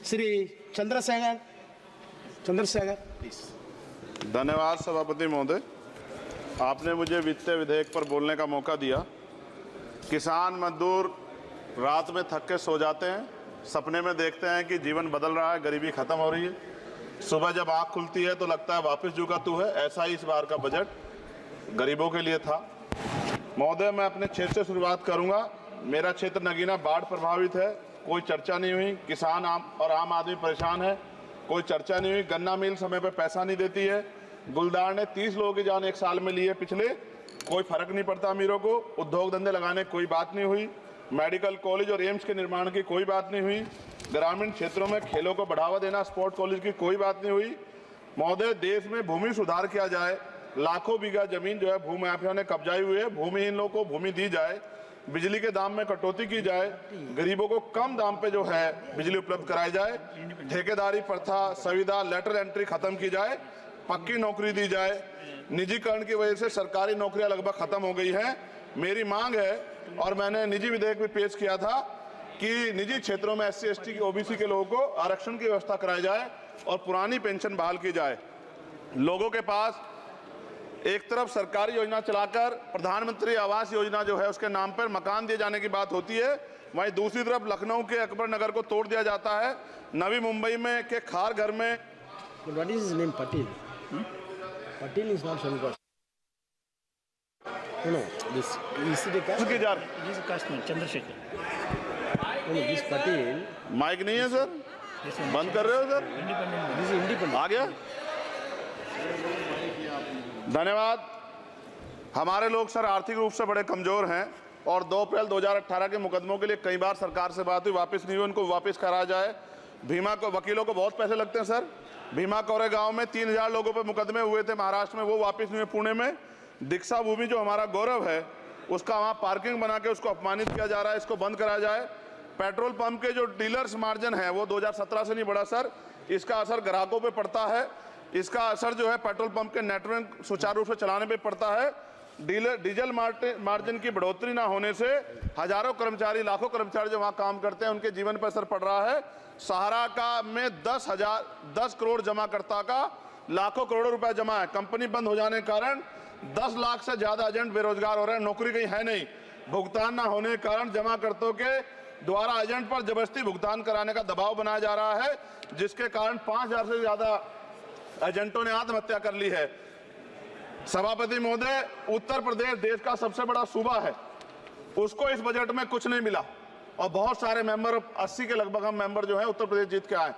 Shri Chandrashekhar please. धन्यवाद सभापति महोदय, आपने मुझे वित्तीय विधेयक पर बोलने का मौका दिया। किसान मजदूर रात में थक के सो जाते हैं, सपने में देखते हैं कि जीवन बदल रहा है, गरीबी खत्म हो रही है। सुबह जब आँख खुलती है तो लगता है वापस झुका तू है। ऐसा ही इस बार का बजट गरीबों के लिए था। महोदय, मैं अपने क्षेत्र से शुरुआत करूंगा। मेरा क्षेत्र नगीना बाढ़ प्रभावित है, कोई चर्चा नहीं हुई। किसान आम आदमी परेशान है, कोई चर्चा नहीं हुई। गन्ना मिल समय पर पैसा नहीं देती है। गुलदार ने 30 लोगों की जान एक साल में ली है पिछले, कोई फर्क नहीं पड़ता अमीरों को। उद्योग धंधे लगाने कोई बात नहीं हुई। मेडिकल कॉलेज और एम्स के निर्माण की कोई बात नहीं हुई। ग्रामीण क्षेत्रों में खेलों को बढ़ावा देना, स्पोर्ट कॉलेज की कोई बात नहीं हुई। महोदय, देश में भूमि सुधार किया जाए। लाखों बीघा जमीन जो है भू माफिया ने कब्जाई हुई है, भूमिहीन लोगों को भूमि दी जाए। बिजली के दाम में कटौती की जाए, गरीबों को कम दाम पे जो है बिजली उपलब्ध कराई जाए। ठेकेदारी प्रथा, संविदा, लेटर एंट्री खत्म की जाए, पक्की नौकरी दी जाए। निजीकरण की वजह से सरकारी नौकरियां लगभग खत्म हो गई हैं। मेरी मांग है, और मैंने निजी विधेयक भी पेश किया था, कि निजी क्षेत्रों में SC, ST, OBC के लोगों को आरक्षण की व्यवस्था कराई जाए और पुरानी पेंशन बहाल की जाए। लोगों के पास एक तरफ सरकारी योजना चलाकर प्रधानमंत्री आवास योजना जो है उसके नाम पर मकान दिए जाने की बात होती है, वहीं दूसरी तरफ लखनऊ के अकबर नगर को तोड़ दिया जाता है। नवी मुंबई में के खार घर में What is his name? Patil. Patil is not Shankar. No, this is the caste. उसकी जा This is Kashmir, Chandrasekhar. No, this Patil. Mic नहीं है सर, बंद कर रहे हो सर? This is independent. आ गया। धन्यवाद। हमारे लोग सर आर्थिक रूप से बड़े कमजोर हैं और 2 अप्रैल 2018 के मुकदमों के लिए कई बार सरकार से बात हुई, वापस नहीं हुई। उनको वापस कराया जाए। भीमा को वकीलों को बहुत पैसे लगते हैं सर। भीमा कोरे गांव में 3000 लोगों पे मुकदमे हुए थे महाराष्ट्र में, वो वापस नहीं हुए। पुणे में दीक्षा भूमि जो हमारा गौरव है, उसका वहाँ पार्किंग बना के उसको अपमानित किया जा रहा है, इसको बंद कराया जाए। पेट्रोल पंप के जो डीलर्स मार्जिन है वो 2017 से नहीं बढ़ा सर, इसका असर ग्राहकों पे पड़ता है। इसका असर जो है पेट्रोल पंप के नेटवर्क सुचारू रूप से चलाने पे पड़ता है। डीजल मार्जिन की बढ़ोतरी ना होने से हजारों कर्मचारी, लाखों कर्मचारी जो वहाँ काम करते हैं उनके जीवन पर असर पड़ रहा है। सहारा का में 10 करोड़ जमाकर्ता का लाखों करोड़ों रुपए जमा है। कंपनी बंद हो जाने के कारण 10 लाख से ज्यादा एजेंट बेरोजगार हो रहे हैं, नौकरी कहीं है नहीं। भुगतान ना होने के कारण जमाकर्ताओं के द्वारा एजेंट पर जबरदस्ती भुगतान कराने का दबाव बनाया जा रहा है, जिसके कारण 5000 से ज्यादा एजेंटों ने आत्महत्या कर ली है। सभापति महोदय, उत्तर प्रदेश देश का सबसे बड़ा सूबा है, उसको इस बजट में कुछ नहीं मिला और बहुत सारे मेंबर, 80 के लगभग हम मेंबर जो है उत्तर प्रदेश जीत के आए,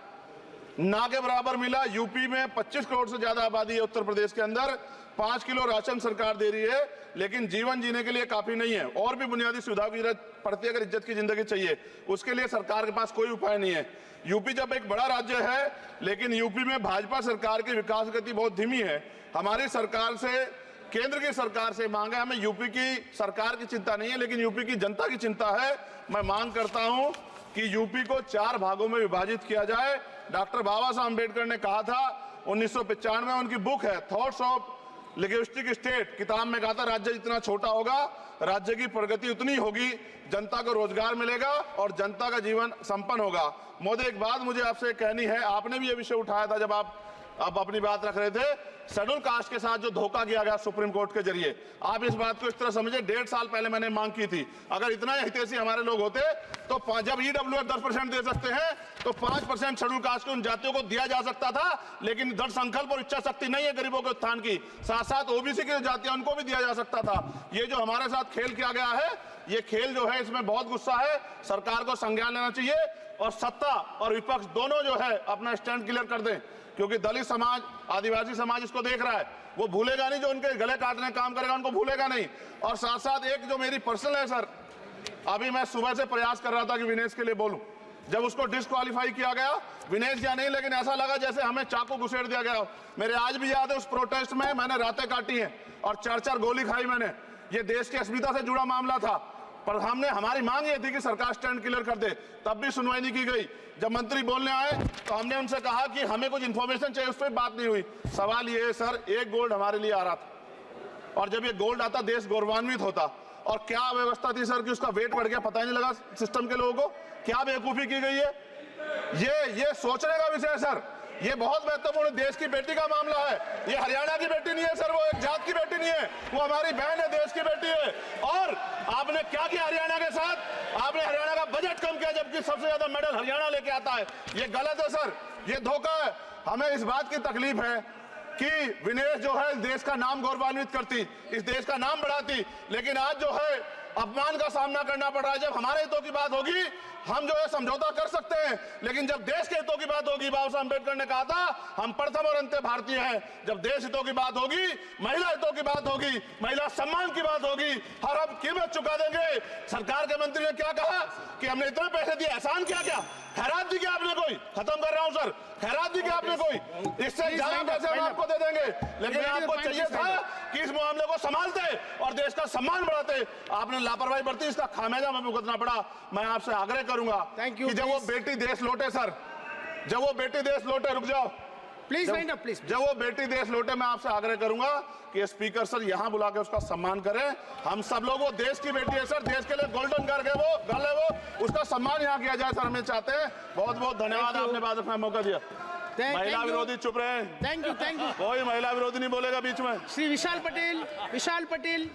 ना के बराबर मिला। यूपी में 25 करोड़ से ज्यादा आबादी है उत्तर प्रदेश के अंदर, 5 किलो राशन सरकार दे रही है, लेकिन जीवन जीने के लिए काफी नहीं है। और भी बुनियादी सुविधाओं की जरूरत पड़ती है अगर इज्जत की जिंदगी चाहिए, उसके लिए सरकार के पास कोई उपाय नहीं है। यूपी जब एक बड़ा राज्य है, लेकिन यूपी में भाजपा सरकार की विकास गति बहुत धीमी है। हमारी सरकार से, केंद्र की सरकार से मांग है, हमें यूपी की सरकार की चिंता नहीं है, लेकिन यूपी की जनता की चिंता है। मैं मांग करता हूं कि यूपी को 4 भागों में विभाजित किया जाए। डॉक्टर बाबा साहब अम्बेडकर ने कहा था 1995 में, उनकी बुक है थॉट्स ऑफ लिंग्विस्टिक स्टेट, किताब में कहा था राज्य जितना छोटा होगा राज्य की प्रगति उतनी होगी, जनता को रोजगार मिलेगा और जनता का जीवन संपन्न होगा। मोदी, एक बात मुझे आपसे कहनी है, आपने भी ये विषय उठाया था जब आप अपनी बात रख रहे थे, शेड्यूल कास्ट के साथ जो धोखा किया गया सुप्रीम कोर्ट के जरिए, आप इस बात को इस तरह समझे, 1.5 साल पहले मैंने मांग की थी, अगर इतना हितैषी हमारे लोग होते तो जब EWF 10% दे सकते हैं तो 5% शेड्यूल कास्ट के उन जातियों को दिया जा सकता था, लेकिन दृढ़ संकल्प और इच्छा शक्ति नहीं है गरीबों के उत्थान की। साथ साथ OBC की जातियां उनको भी दिया जा सकता था। ये जो हमारे साथ खेल किया गया है, ये खेल जो है इसमें बहुत गुस्सा है, सरकार को संज्ञान लेना चाहिए और सत्ता और विपक्ष दोनों जो है अपना स्टैंड क्लियर कर दें, क्योंकि दलित समाज, आदिवासी समाज इसको देख रहा है, वो भूलेगा नहीं। जो उनके गले काटने काम करेगा उनको भूलेगा नहीं। और साथ साथ एक जो मेरी पर्सनल है सर, अभी मैं सुबह से प्रयास कर रहा था कि विनेश के लिए बोलूं, जब उसको डिस्क्वालीफाई किया गया, विनेश या नहीं, लेकिन ऐसा लगा जैसे हमें चाकू घुसेड़ दिया गया। मेरे आज भी याद है उस प्रोटेस्ट में मैंने रातें काटी हैं और 4-4 गोली खाई मैंने। ये देश की अस्मिता से जुड़ा मामला था, पर हमारी मांग ये थी कि सरकार स्टैंड क्लियर कर दे, तब भी सुनवाई नहीं की गई। जब मंत्री बोलने आए तो हमने उनसे कहा कि हमें कुछ इंफॉर्मेशन चाहिए, उस पर बात नहीं हुई। सवाल ये है सर, 1 गोल्ड हमारे लिए आ रहा था और जब ये गोल्ड आता देश गौरवान्वित होता, और क्या व्यवस्था थी सर कि उसका वेट बढ़ गया, पता ही नहीं लगा सिस्टम के लोगों को। क्या बेवकूफी की गई है, ये सोचने का विषय है सर। ये बहुत महत्वपूर्ण देश की बेटी का मामला है। ये हरियाणा की बेटी नहीं है सर, वो एक जात की बेटी नहीं है, वो हमारी बहन है, देश की बेटी है। और आपने क्या किया हरियाणा के साथ? आपने हरियाणा का बजट कम किया, जबकि सबसे ज्यादा मेडल हरियाणा लेके आता है। ये गलत है सर, ये धोखा है। हमें इस बात की तकलीफ है कि विनेश जो है देश का नाम गौरवान्वित करती, इस देश का नाम बढ़ाती, लेकिन आज जो है अपमान का सामना करना पड़ रहा है। जब हमारे हितों की बात होगी हम जो है समझौता कर सकते हैं, लेकिन जब देश के हितों की बात होगी, बाबा साहब अम्बेडकर ने कहा था हम प्रथम और अंत्य भारतीय हैं। जब देश हितों की बात होगी, महिला हितों की बात होगी, महिला सम्मान की बात होगी, हर हम कीमत चुका देंगे। सरकार के मंत्री ने क्या कहा कि हमने इतने पैसे दिए, एहसान क्या क्या खैरात दी क्या आपने? कोई खत्म कर रहा हूं सर, खैरात दी क्या आपने? कोई इससे ज्यादा पैसे हम आपको दे देंगे, लेकिन आपको चाहिए था कि इस मामले को संभालते और देश का सम्मान बढ़ाते। आपने लापरवाही बरती, इसका खामियाजा हमें भुगतना पड़ा। मैं आपसे आग्रह करूंगा कि जब वो बेटी देश लौटे सर, जब वो बेटी देश लौटे, रुक जाओ प्लीज वाइंड अप प्लीज। जब वो बेटी देश लौटे, मैं आपसे आग्रह करूंगा कि स्पीकर सर यहां बुला के उसका सम्मान करें। हम सब लोग, वो देश की बेटी है सर, देश के लिए गोल्डन गर्ल है वो, उसका सम्मान यहां किया जाए सर, हमें चाहते हैं। बहुत बहुत धन्यवाद, आपने बात रखने का मौका दिया। महिला विरोधी चुप रहे। Thank you. कोई महिला विरोधी नहीं बोलेगा बीच में। श्री विशाल पटेल